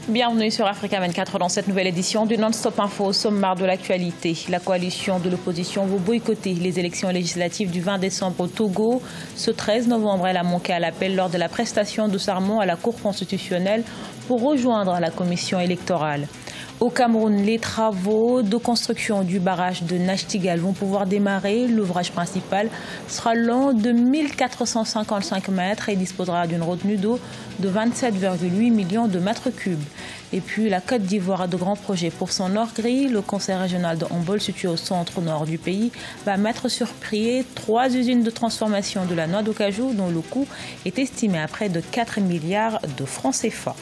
Bienvenue sur Africa 24 dans cette nouvelle édition du Non-Stop Info au sommaire de l'actualité. La coalition de l'opposition veut boycotter les élections législatives du 20 décembre au Togo. Ce 13 novembre, elle a manqué à l'appel lors de la prestation de serment à la Cour constitutionnelle pour rejoindre la commission électorale. Au Cameroun, les travaux de construction du barrage de Nachtigal vont pouvoir démarrer. L'ouvrage principal sera long de 1455 mètres et disposera d'une retenue d'eau de 27,8 millions de mètres cubes. Et puis la Côte d'Ivoire a de grands projets pour son or gris. Le conseil régional de Humboldt, situé au centre-nord du pays, va mettre sur pied 3 usines de transformation de la noix d'acajou dont le coût est estimé à près de 4 milliards de francs CFA.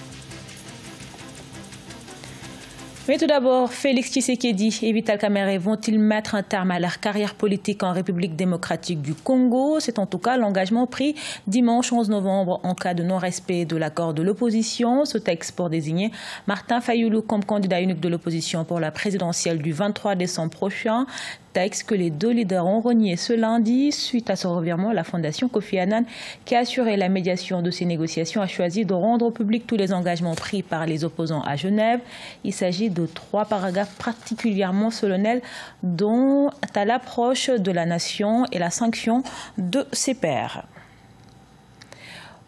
Mais tout d'abord, Félix Tshisekedi et Vital Kamerhe vont-ils mettre un terme à leur carrière politique en République démocratique du Congo? C'est en tout cas l'engagement pris dimanche 11 novembre en cas de non-respect de l'accord de l'opposition. Ce texte pour désigner Martin Fayulu comme candidat unique de l'opposition pour la présidentielle du 23 décembre prochain. Texte que les deux leaders ont renié ce lundi. Suite à ce revirement, la fondation Kofi Annan, qui a assuré la médiation de ces négociations, a choisi de rendre au public tous les engagements pris par les opposants à Genève. Il s'agit de 3 paragraphes particulièrement solennels, dont à l'approche de la nation et la sanction de ses pairs.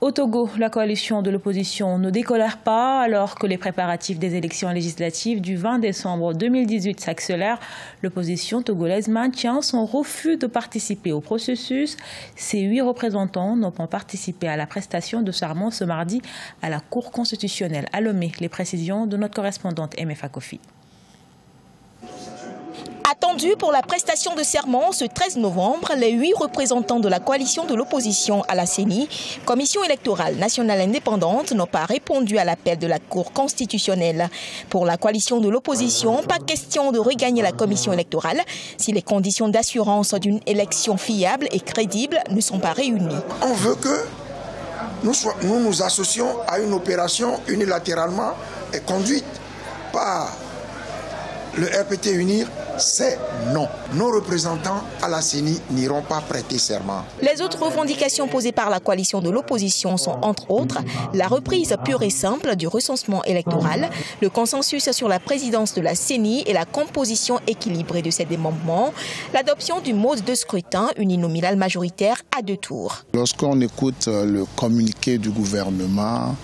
Au Togo, la coalition de l'opposition ne décolère pas alors que les préparatifs des élections législatives du 20 décembre 2018 s'accélèrent. L'opposition togolaise maintient son refus de participer au processus. Ces 8 représentants n'ont pas participé à la prestation de serment ce mardi à la Cour constitutionnelle. À Lomé, les précisions de notre correspondante MFA Kofi. Attendus pour la prestation de serment ce 13 novembre, les 8 représentants de la coalition de l'opposition à la CENI, Commission électorale nationale indépendante, n'ont pas répondu à l'appel de la Cour constitutionnelle. Pour la coalition de l'opposition, pas question de regagner la commission électorale si les conditions d'assurance d'une élection fiable et crédible ne sont pas réunies. On veut que nous nous associons à une opération unilatéralement conduite par le RPT Unir. C'est non. Nos représentants à la CENI n'iront pas prêter serment. Les autres revendications posées par la coalition de l'opposition sont entre autres la reprise pure et simple du recensement électoral, le consensus sur la présidence de la CENI et la composition équilibrée de ses démembrements, l'adoption du mode de scrutin uninominal majoritaire à 2 tours. Lorsqu'on écoute le communiqué du gouvernement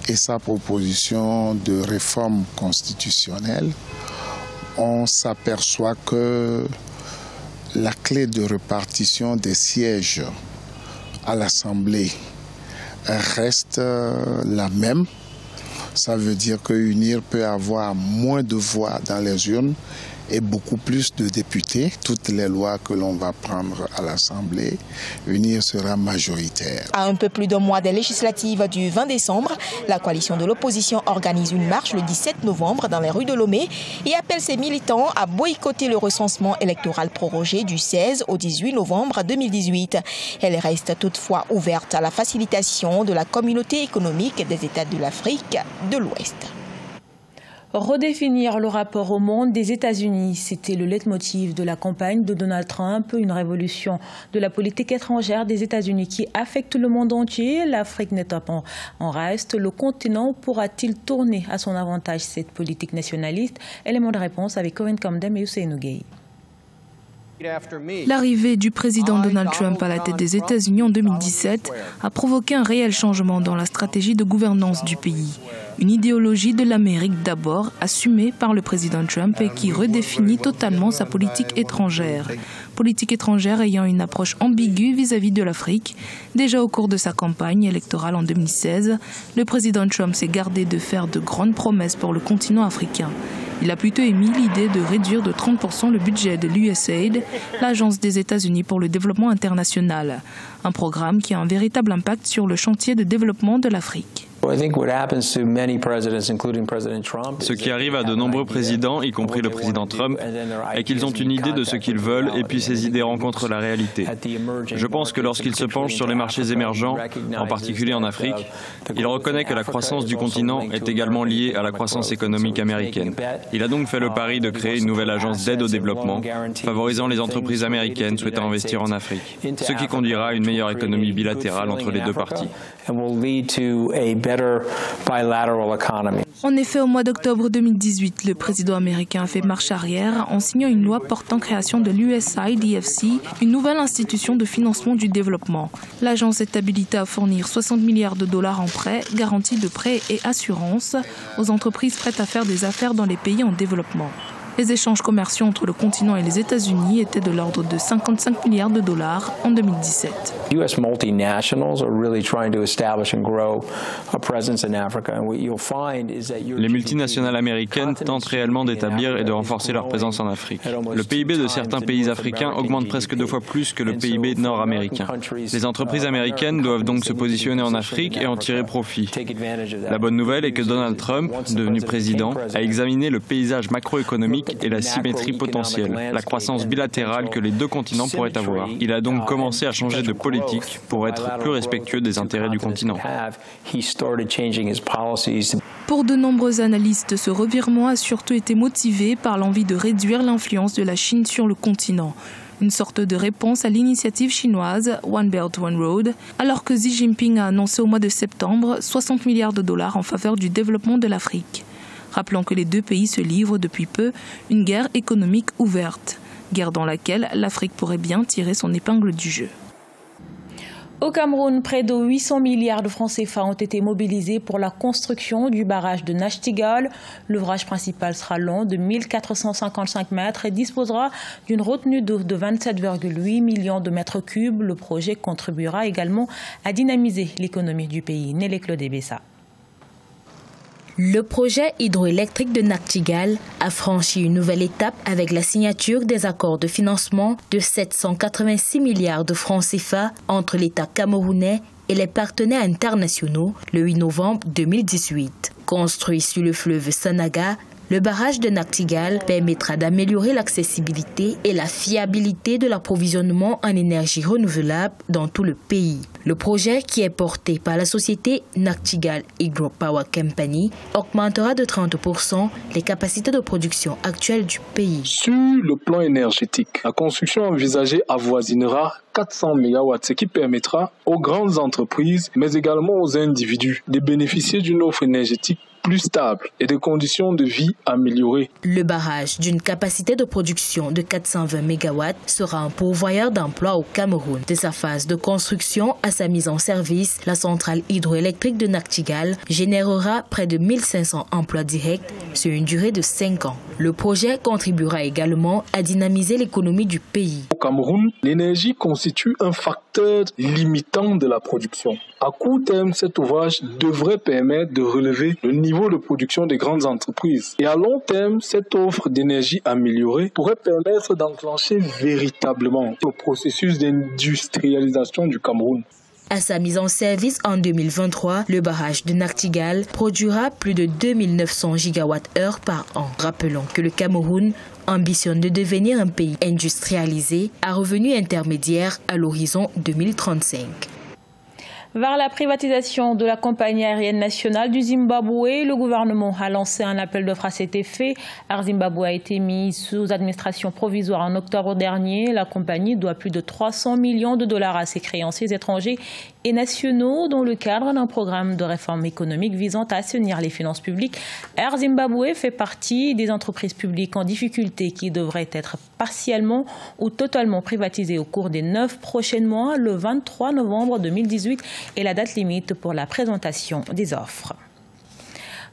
et sa proposition de réforme constitutionnelle, on s'aperçoit que la clé de répartition des sièges à l'Assemblée reste la même. Ça veut dire que UNIR peut avoir moins de voix dans les urnes et beaucoup plus de députés. Toutes les lois que l'on va prendre à l'Assemblée, UNIR sera majoritaire. À un peu plus d'un mois des législatives du 20 décembre, la coalition de l'opposition organise une marche le 17 novembre dans les rues de Lomé et appelle ses militants à boycotter le recensement électoral prorogé du 16 au 18 novembre 2018. Elle reste toutefois ouverte à la facilitation de la communauté économique des États de l'Afrique de l'Ouest. Redéfinir le rapport au monde des États-Unis, c'était le leitmotiv de la campagne de Donald Trump, une révolution de la politique étrangère des États-Unis qui affecte le monde entier. L'Afrique n'est pas en reste. Le continent pourra-t-il tourner à son avantage cette politique nationaliste? Élément de réponse avec Corinne Camden et Hussein Ougay. L'arrivée du président Donald Trump à la tête des États-Unis en 2017 a provoqué un réel changement dans la stratégie de gouvernance du pays. Une idéologie de l'Amérique d'abord assumée par le président Trump et qui redéfinit totalement sa politique étrangère. Politique étrangère ayant une approche ambiguë vis-à-vis de l'Afrique. Déjà au cours de sa campagne électorale en 2016, le président Trump s'est gardé de faire de grandes promesses pour le continent africain. Il a plutôt émis l'idée de réduire de 30% le budget de l'USAID, l'Agence des États-Unis pour le développement international. Un programme qui a un véritable impact sur le chantier de développement de l'Afrique. Ce qui arrive à de nombreux présidents, y compris le président Trump, est qu'ils ont une idée de ce qu'ils veulent et puis ces idées rencontrent la réalité. Je pense que lorsqu'il se penche sur les marchés émergents, en particulier en Afrique, il reconnaît que la croissance du continent est également liée à la croissance économique américaine. Il a donc fait le pari de créer une nouvelle agence d'aide au développement, favorisant les entreprises américaines souhaitant investir en Afrique, ce qui conduira à une meilleure économie bilatérale entre les deux parties. En effet, au mois d'octobre 2018, le président américain a fait marche arrière en signant une loi portant création de l'USAID-FC, une nouvelle institution de financement du développement. L'agence est habilitée à fournir 60 milliards de dollars en prêts, garanties de prêts et assurances aux entreprises prêtes à faire des affaires dans les pays en développement. Les échanges commerciaux entre le continent et les États-Unis étaient de l'ordre de 55 milliards de dollars en 2017. Les multinationales américaines tentent réellement d'établir et de renforcer leur présence en Afrique. Le PIB de certains pays africains augmente presque 2 fois plus que le PIB nord-américain. Les entreprises américaines doivent donc se positionner en Afrique et en tirer profit. La bonne nouvelle est que Donald Trump, devenu président, a examiné le paysage macroéconomique et la symétrie potentielle, la croissance bilatérale que les deux continents pourraient avoir. Il a donc commencé à changer de politique pour être plus respectueux des intérêts du continent. Pour de nombreux analystes, ce revirement a surtout été motivé par l'envie de réduire l'influence de la Chine sur le continent. Une sorte de réponse à l'initiative chinoise One Belt One Road, alors que Xi Jinping a annoncé au mois de septembre 60 milliards de dollars en faveur du développement de l'Afrique. Rappelons que les deux pays se livrent depuis peu une guerre économique ouverte, guerre dans laquelle l'Afrique pourrait bien tirer son épingle du jeu. Au Cameroun, près de 800 milliards de francs CFA ont été mobilisés pour la construction du barrage de Nachtigal. L'ouvrage principal sera long de 1455 mètres et disposera d'une retenue d'eau de 27,8 millions de mètres cubes. Le projet contribuera également à dynamiser l'économie du pays. Nelly Claude Bessa. Le projet hydroélectrique de Nachtigal a franchi une nouvelle étape avec la signature des accords de financement de 786 milliards de francs CFA entre l'État camerounais et les partenaires internationaux le 8 novembre 2018. Construit sur le fleuve Sanaga, le barrage de Nachtigal permettra d'améliorer l'accessibilité et la fiabilité de l'approvisionnement en énergie renouvelable dans tout le pays. Le projet, qui est porté par la société Nachtigal Hydropower Company, augmentera de 30% les capacités de production actuelles du pays. Sur le plan énergétique, la construction envisagée avoisinera 400 MW, ce qui permettra aux grandes entreprises, mais également aux individus, de bénéficier d'une offre énergétique plus stable et de conditions de vie améliorées. Le barrage, d'une capacité de production de 420 MW, sera un pourvoyeur d'emplois au Cameroun. De sa phase de construction à sa mise en service, la centrale hydroélectrique de Nachtigal générera près de 1500 emplois directs sur une durée de 5 ans. Le projet contribuera également à dynamiser l'économie du pays. Au Cameroun, l'énergie constitue un facteur limitant de la production. À court terme, cet ouvrage devrait permettre de relever le niveau de production des grandes entreprises. Et à long terme, cette offre d'énergie améliorée pourrait permettre d'enclencher véritablement le processus d'industrialisation du Cameroun. À sa mise en service en 2023, le barrage de Nachtigal produira plus de 2900 gigawattheures par an. Rappelons que le Cameroun ambitionne de devenir un pays industrialisé à revenu intermédiaire à l'horizon 2035. Vers la privatisation de la compagnie aérienne nationale du Zimbabwe, le gouvernement a lancé un appel d'offres à cet effet. Air Zimbabwe a été mis sous administration provisoire en octobre dernier. La compagnie doit plus de 300 millions de dollars à ses créanciers étrangers et nationaux dans le cadre d'un programme de réforme économique visant à assainir les finances publiques. Air Zimbabwe fait partie des entreprises publiques en difficulté qui devraient être partiellement ou totalement privatisées au cours des 9 prochains mois, le 23 novembre 2018. Et la date limite pour la présentation des offres.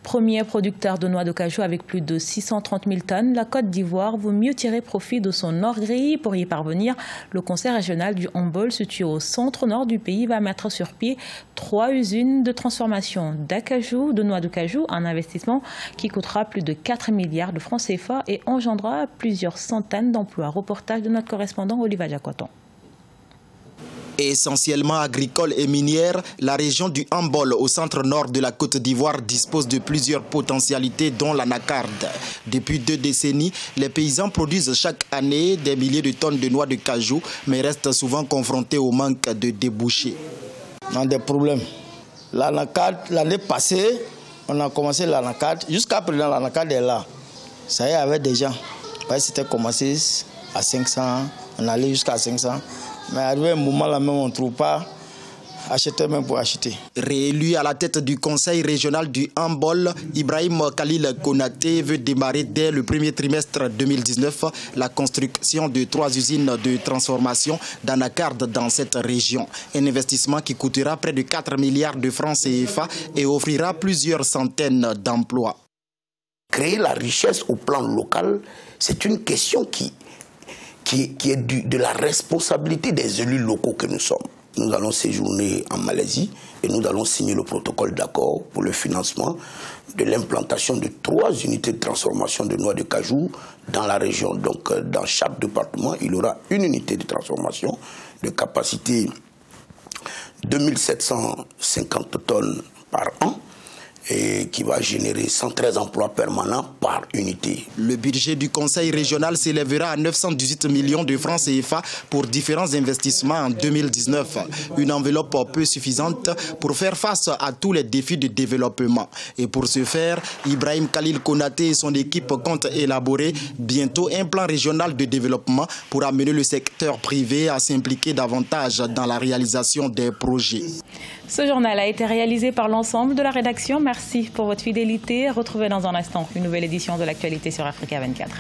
Premier producteur de noix de cajou avec plus de 630 000 tonnes, la Côte d'Ivoire vaut mieux tirer profit de son or-gris. Pour y parvenir, le conseil régional du Humboldt, situé au centre-nord du pays, va mettre sur pied 3 usines de transformation d'acajou, de noix de cajou, un investissement qui coûtera plus de 4 milliards de francs CFA et engendrera plusieurs centaines d'emplois. Reportage de notre correspondant Oliva Diakoton. Essentiellement agricole et minière, la région du Humboldt au centre-nord de la Côte d'Ivoire dispose de plusieurs potentialités dont l'anacarde. Depuis 2 décennies, les paysans produisent chaque année des milliers de tonnes de noix de cajou, mais restent souvent confrontés au manque de débouchés. On a des problèmes. L'anacarde, l'année passée, on a commencé l'anacarde. Jusqu'à présent, l'anacarde est là. Ça y est, avec des gens. C'était commencé à 500, on allait jusqu'à 500. Mais arrivé un moment là même, on ne trouve pas acheter même pour acheter. Réélu à la tête du conseil régional du handball, Ibrahim Khalil Konaté veut démarrer dès le premier trimestre 2019 la construction de 3 usines de transformation d'anacarde dans cette région. Un investissement qui coûtera près de 4 milliards de francs CFA et offrira plusieurs centaines d'emplois. Créer la richesse au plan local, c'est une question qui est de la responsabilité des élus locaux que nous sommes. Nous allons séjourner en Malaisie et nous allons signer le protocole d'accord pour le financement de l'implantation de 3 unités de transformation de noix de cajou dans la région. Donc dans chaque département, il y aura une unité de transformation de capacité 2750 tonnes par an, et qui va générer 113 emplois permanents par unité. Le budget du conseil régional s'élèvera à 918 millions de francs CFA pour différents investissements en 2019. Une enveloppe peu suffisante pour faire face à tous les défis de développement. Et pour ce faire, Ibrahim Khalil Konaté et son équipe comptent élaborer bientôt un plan régional de développement pour amener le secteur privé à s'impliquer davantage dans la réalisation des projets. Ce journal a été réalisé par l'ensemble de la rédaction. Merci pour votre fidélité. Retrouvez dans un instant une nouvelle édition de l'actualité sur Africa 24.